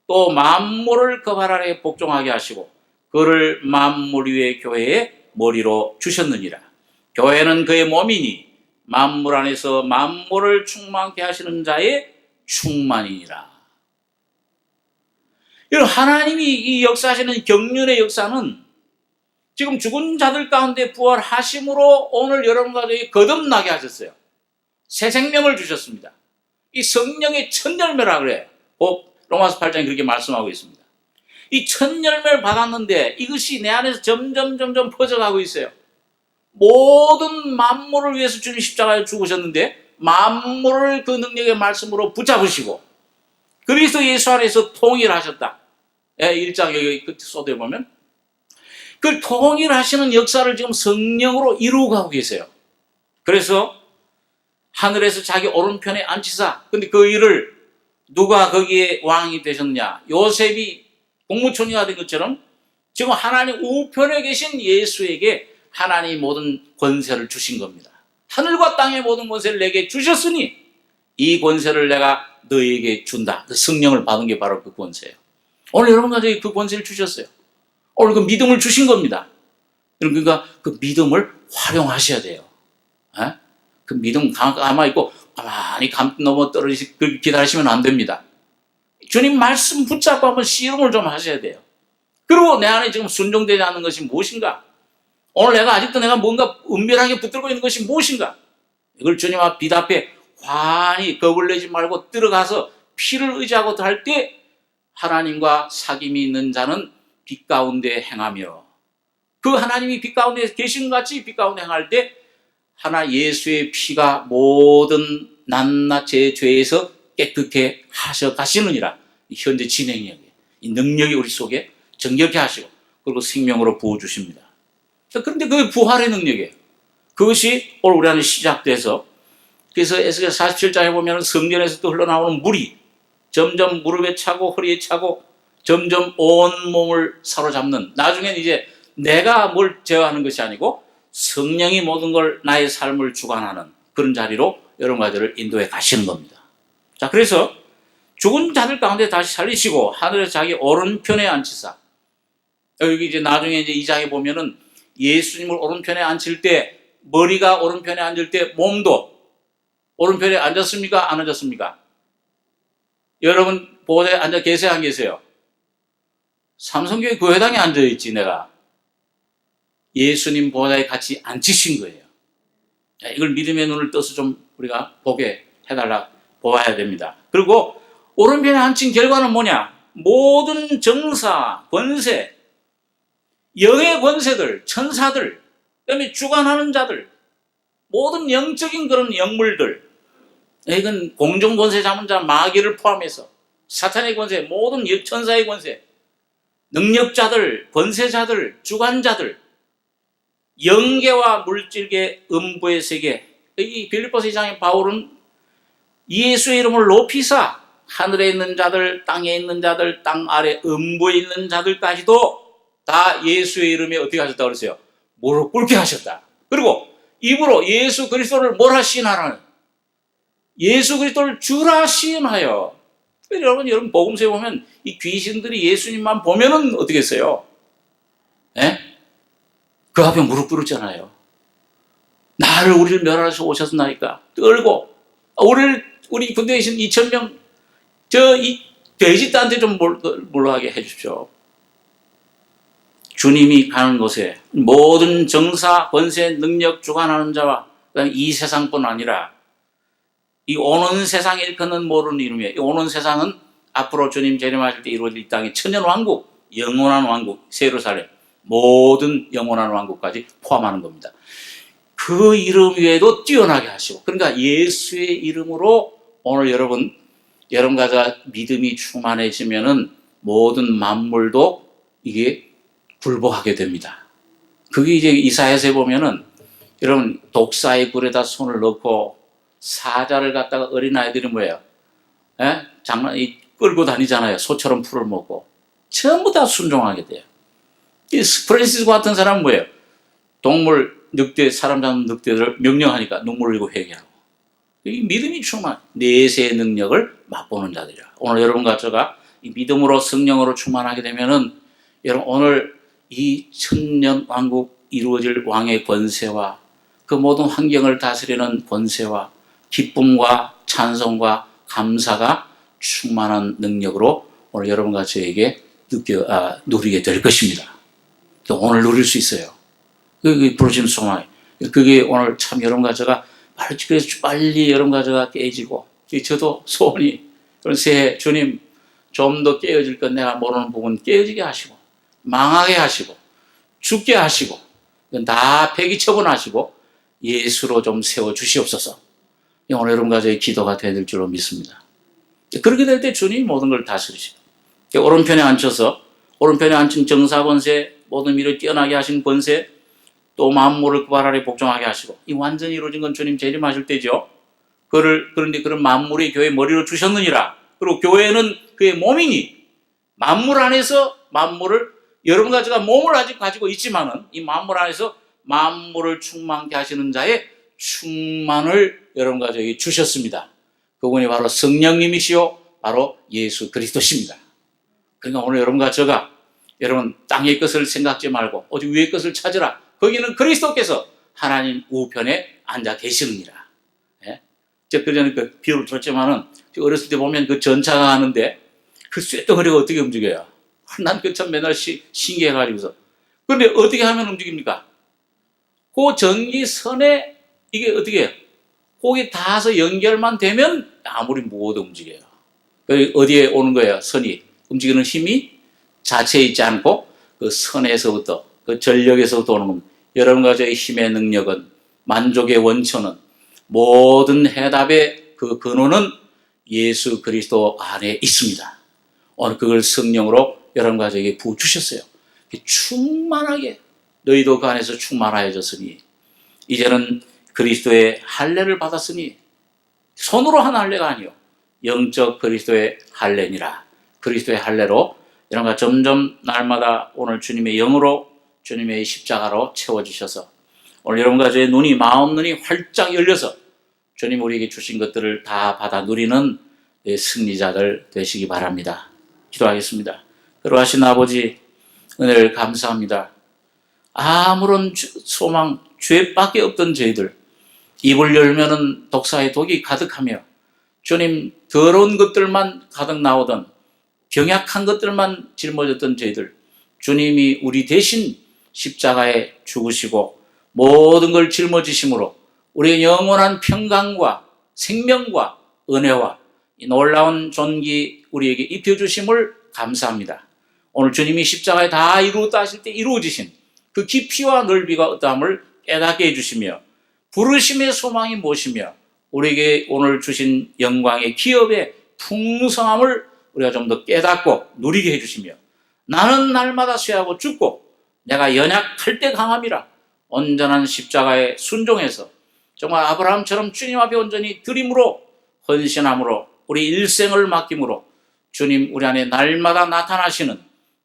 또 만물을 그 발 아래 복종하게 하시고 그를 만물 위의 교회의 머리로 주셨느니라. 교회는 그의 몸이니 만물 안에서 만물을 충만케 하시는 자의 충만이니라. 여러분, 하나님이 이 역사하시는 경륜의 역사는 지금 죽은 자들 가운데 부활하심으로 오늘 여러분 가족이 거듭나게 하셨어요. 새 생명을 주셨습니다. 이 성령의 첫 열매라 그래요. 로마서 8장에 그렇게 말씀하고 있습니다. 이 첫 열매를 받았는데 이것이 내 안에서 점점 퍼져가고 있어요. 모든 만물을 위해서 주님 십자가에 죽으셨는데 만물을 그 능력의 말씀으로 붙잡으시고 그리스도 예수 안에서 통일하셨다. 1장 여기 끝 쏟아 보면 그 통일하시는 역사를 지금 성령으로 이루고 가고 계세요. 그래서 하늘에서 자기 오른편에 앉히사, 근데 그 일을 누가 거기에 왕이 되셨느냐? 요셉이 공무총리가 된 것처럼 지금 하나님 우편에 계신 예수에게 하나님이 모든 권세를 주신 겁니다. 하늘과 땅의 모든 권세를 내게 주셨으니 이 권세를 내가 너희에게 준다. 그 성령을 받은 게 바로 그 권세예요. 오늘 여러분 가족이 그 권세를 주셨어요. 오늘 그 믿음을 주신 겁니다. 그러니까 그 믿음을 활용하셔야 돼요. 그 믿음 가만히 있고 가만히 넘어 기다리시면 안 됩니다. 주님 말씀 붙잡고 한번 씨름을 좀 하셔야 돼요. 그리고 내 안에 지금 순종되지 않는 것이 무엇인가? 오늘 아직도 내가 뭔가 은밀하게 붙들고 있는 것이 무엇인가? 이걸 주님 앞 빛 앞에 환히 겁을 내지 말고 들어가서 피를 의지하고 할 때 하나님과 사귐이 있는 자는 빛 가운데 행하며 그 하나님이 빛 가운데 계신 것 같이 빛 가운데 행할 때 하나 예수의 피가 모든 낱낱 제 죄에서 깨끗게 하셔 가시느니라. 현재 진행이 이 능력이 우리 속에 정결케 하시고 그리고 생명으로 부어주십니다. 그런데 그 부활의 능력이에요. 그것이 오늘 우리 안에 시작돼서 그래서 에스겔 47장에 보면 성전에서도 흘러나오는 물이 점점 무릎에 차고 허리에 차고 점점 온 몸을 사로잡는 나중에는 이제 내가 뭘 제어하는 것이 아니고 성령이 모든 걸 나의 삶을 주관하는 그런 자리로 여러 가지를 인도해 가시는 겁니다. 자, 그래서 죽은 자들 가운데 다시 살리시고 하늘에서 자기 오른편에 앉히사 여기 이제 나중에 이제 2장에 보면은 예수님을 오른편에 앉힐 때 머리가 오른편에 앉을 때 몸도 오른편에 앉았습니까? 안 앉았습니까? 여러분 보호자에 앉아 계세요? 안 계세요? 삼성교회 교회당에 앉아있지 내가. 예수님 보호자에 같이 앉히신 거예요. 이걸 믿음의 눈을 떠서 좀 우리가 보게 해달라 보아야 됩니다. 그리고 오른편에 앉힌 결과는 뭐냐? 모든 정사, 권세, 영의 권세들, 천사들, 그다음에 주관하는 자들, 모든 영적인 그런 영물들, 이건 공중권세 잡은 자, 마귀를 포함해서 사탄의 권세, 모든 천사의 권세, 능력자들, 권세자들, 주관자들, 영계와 물질계, 음부의 세계. 이 빌립보서 2장의 바울은 예수의 이름을 높이사 하늘에 있는 자들, 땅에 있는 자들, 땅 아래 음부에 있는 자들까지도 다 예수의 이름에 어떻게 하셨다고 그랬어요? 무릎 꿇게 하셨다. 그리고 입으로 예수 그리스도를 뭐라 시인하라는? 예수 그리스도를 주라 시인하여. 여러분 복음서에 보면 이 귀신들이 예수님만 보면은 어떻게 했어요? 예? 그 앞에 무릎 꿇었잖아요. 나를 우리를 멸하셔서 오셨나이까 떨고 우리 군대에 계신 2,000명 이 돼지들한테 좀 몰라하게 해주십시오. 주님이 가는 곳에 모든 정사, 권세, 능력 주관하는 자와 그다음에 이 세상뿐 아니라 이 오는 세상 일컫는 모르는 이름이에요. 이 오는 세상은 앞으로 주님 재림하실 때 이루어질 이 땅의 천년왕국, 영원한 왕국, 예루살렘 모든 영원한 왕국까지 포함하는 겁니다. 그 이름 외에도 뛰어나게 하시고 그러니까 예수의 이름으로 오늘 여러분과 믿음이 충만해지면은 모든 만물도 이게 굴복하게 됩니다. 그게 이제 이사야서에 보면은 여러분 독사의 굴에다 손을 넣고 사자를 갖다가 어린아이들이 뭐예요? 끌고 다니잖아요. 소처럼 풀을 먹고 전부 다 순종하게 돼요. 이 프랜시스 같은 사람은 뭐예요? 동물, 늑대, 사람 잡는 늑대들을 명령하니까 눈물 흘리고 회개하고 이 믿음이 충만 내세의 능력을 맛보는 자들이야. 오늘 여러분과 제가 이 믿음으로 성령으로 충만하게 되면은 여러분 오늘 이 천년 왕국 이루어질 왕의 권세와 그 모든 환경을 다스리는 권세와 기쁨과 찬송과 감사가 충만한 능력으로 오늘 여러분과 저에게 누리게 될 것입니다. 또 오늘 누릴 수 있어요. 그게 부르심 소망. 그게 오늘 참 여러분과 제가 빨리 여러분과 제가 깨지고 저도 소원이 새해 주님 좀 더 깨어질 것 내가 모르는 부분 깨어지게 하시고 망하게 하시고 죽게 하시고 다 폐기 처분하시고 예수로 좀 세워주시옵소서. 오늘 여러분과 저의 기도가 되어야 될 줄로 믿습니다. 그렇게 될 때 주님이 모든 걸 다스리시고 오른편에 앉혀서 오른편에 앉힌 정사권세 모든 일을 뛰어나게 하신 권세 또 만물을 그 발 아래 복종하게 하시고 이 완전히 이루어진 건 주님 재림하실 때죠. 그런데 그런 만물이 교회 머리로 주셨느니라. 그리고 교회는 그의 몸이니 만물 안에서 만물을 여러분과 제가 몸을 아직 가지고 있지만은 이 만물 안에서 만물을 충만케 하시는 자의 충만을 여러분과 저에게 주셨습니다. 그분이 바로 성령님이시요 바로 예수 그리스도십니다. 그러니까 오늘 여러분과 제가 여러분 땅의 것을 생각지 말고 오직 위의 것을 찾으라. 거기는 그리스도께서 하나님 우편에 앉아 계시느니라. 예? 제가 그전에 그 비유를 들었지만은 어렸을 때 보면 그 전차가 가는데 그 쇳덩어리가 어떻게 움직여요? 난 그 참 맨날 신기해가지고서. 그런데 어떻게 하면 움직입니까? 그 전기선에 이게 어떻게 해요? 거기 닿아서 연결만 되면 아무리 무거워도 움직여요. 어디에 오는 거예요? 선이. 움직이는 힘이 자체에 있지 않고 그 선에서부터 그 전력에서부터 오는 겁니다. 여러분과 저의 힘의 능력은 만족의 원천은 모든 해답의 그 근원은 예수 그리스도 안에 있습니다. 오늘 그걸 성령으로 여러분과 저에게 부어주셨어요. 충만하게 너희도 그 안에서 충만하여졌으니 이제는 그리스도의 할례를 받았으니 손으로 한 할례가 아니요 영적 그리스도의 할례니라. 그리스도의 할례로 여러분과 점점 날마다 오늘 주님의 영으로 주님의 십자가로 채워주셔서 오늘 여러분과 저의 마음 눈이 활짝 열려서 주님 우리에게 주신 것들을 다 받아 누리는 승리자들 되시기 바랍니다. 기도하겠습니다. 그러하신 아버지 은혜를 감사합니다. 아무런 소망, 죄밖에 없던 저희들 입을 열면은 독사의 독이 가득하며 주님 더러운 것들만 가득 나오던 병약한 것들만 짊어졌던 저희들 주님이 우리 대신 십자가에 죽으시고 모든 걸 짊어지심으로 우리의 영원한 평강과 생명과 은혜와 이 놀라운 존귀 우리에게 입혀주심을 감사합니다. 오늘 주님이 십자가에 다 이루었다 하실 때 이루어지신 그 깊이와 넓이가 어떠함을 깨닫게 해주시며 부르심의 소망이 무엇이며 우리에게 오늘 주신 영광의 기업의 풍성함을 우리가 좀 더 깨닫고 누리게 해주시며 나는 날마다 쇠하고 죽고 내가 연약할 때 강함이라 온전한 십자가에 순종해서 정말 아브라함처럼 주님 앞에 온전히 드림으로 헌신함으로 우리 일생을 맡김으로 주님 우리 안에 날마다 나타나시는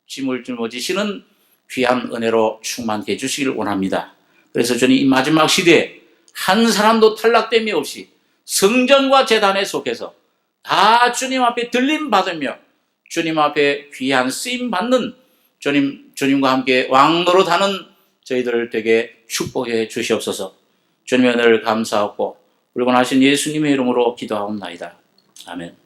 짐을 짊어지시는 귀한 은혜로 충만케 해주시길 원합니다. 그래서 주님 이 마지막 시대에 한 사람도 탈락됨이 없이 성전과 제단에 속해서 다 주님 앞에 들림 받으며 주님 앞에 귀한 쓰임 받는 주님과 함께 왕노릇하는 저희들 되게 축복해 주시옵소서. 주님의 은혜를 감사하고 우리 원하신 예수님의 이름으로 기도하옵나이다. 아멘.